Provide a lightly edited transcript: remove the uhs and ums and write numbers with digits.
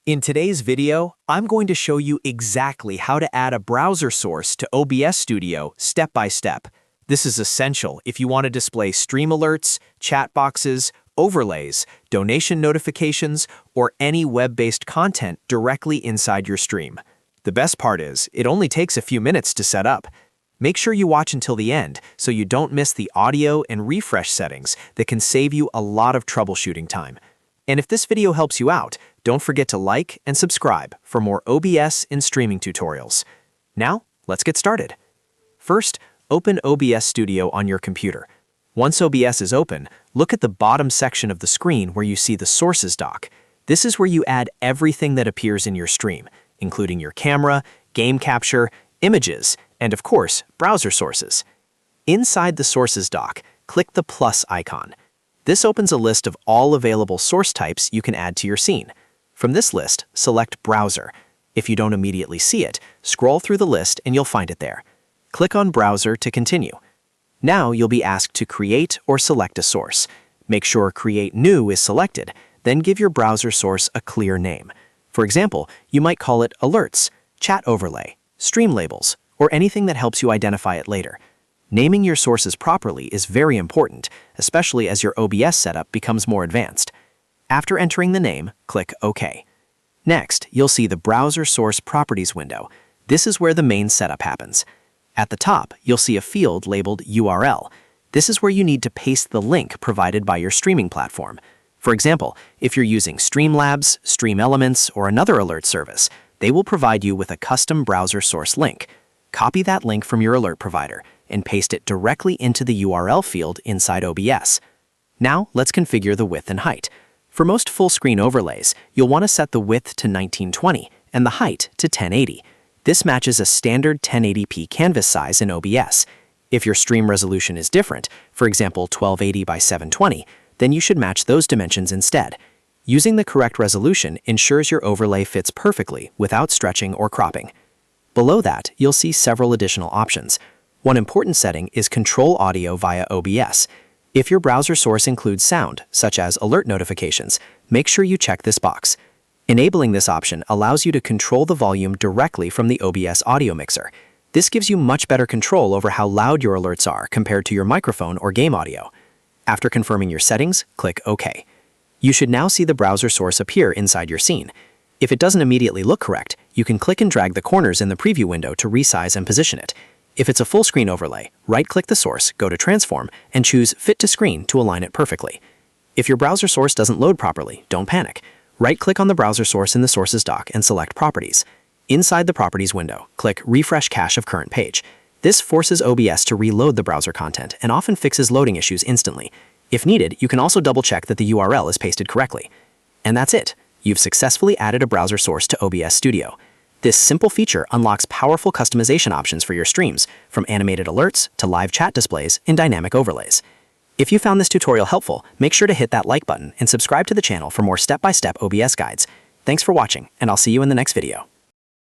In today's video, I'm going to show you exactly how to add a browser source to OBS Studio step by step. This is essential if you want to display stream alerts, chat boxes, overlays, donation notifications, or any web-based content directly inside your stream. The best part is, it only takes a few minutes to set up. Make sure you watch until the end so you don't miss the audio and refresh settings that can save you a lot of troubleshooting time. And if this video helps you out, don't forget to like and subscribe for more OBS and streaming tutorials. Now, let's get started. First, open OBS Studio on your computer. Once OBS is open, look at the bottom section of the screen where you see the Sources dock. This is where you add everything that appears in your stream, including your camera, game capture, images, and of course, browser sources. Inside the Sources dock, click the plus icon. This opens a list of all available source types you can add to your scene. From this list, select Browser. If you don't immediately see it, scroll through the list and you'll find it there. Click on Browser to continue. Now you'll be asked to create or select a source. Make sure Create New is selected, then give your browser source a clear name. For example, you might call it Alerts, Chat Overlay, Stream Labels, or anything that helps you identify it later. Naming your sources properly is very important, especially as your OBS setup becomes more advanced. After entering the name, click OK. Next, you'll see the Browser Source Properties window. This is where the main setup happens. At the top, you'll see a field labeled URL. This is where you need to paste the link provided by your streaming platform. For example, if you're using Streamlabs, streamelements, or another alert service, they will provide you with a custom browser source link. Copy that link from your alert provider and paste it directly into the URL field inside OBS. Now, let's configure the width and height. For most full-screen overlays, you'll want to set the width to 1920 and the height to 1080. This matches a standard 1080p canvas size in OBS. If your stream resolution is different, for example 1280 by 720, then you should match those dimensions instead. Using the correct resolution ensures your overlay fits perfectly without stretching or cropping. Below that, you'll see several additional options. One important setting is Control Audio via OBS. If your browser source includes sound, such as alert notifications, make sure you check this box. Enabling this option allows you to control the volume directly from the OBS audio mixer. This gives you much better control over how loud your alerts are compared to your microphone or game audio. After confirming your settings, click OK. You should now see the browser source appear inside your scene. If it doesn't immediately look correct, you can click and drag the corners in the preview window to resize and position it. If it's a full screen overlay, right-click the source, go to Transform, and choose Fit to Screen to align it perfectly. If your browser source doesn't load properly, don't panic. Right-click on the browser source in the Sources dock and select Properties. Inside the Properties window, click Refresh Cache of Current Page. This forces OBS to reload the browser content and often fixes loading issues instantly. If needed, you can also double-check that the URL is pasted correctly. And that's it. You've successfully added a browser source to OBS Studio. This simple feature unlocks powerful customization options for your streams, from animated alerts to live chat displays and dynamic overlays. If you found this tutorial helpful, make sure to hit that like button and subscribe to the channel for more step-by-step OBS guides. Thanks for watching, and I'll see you in the next video.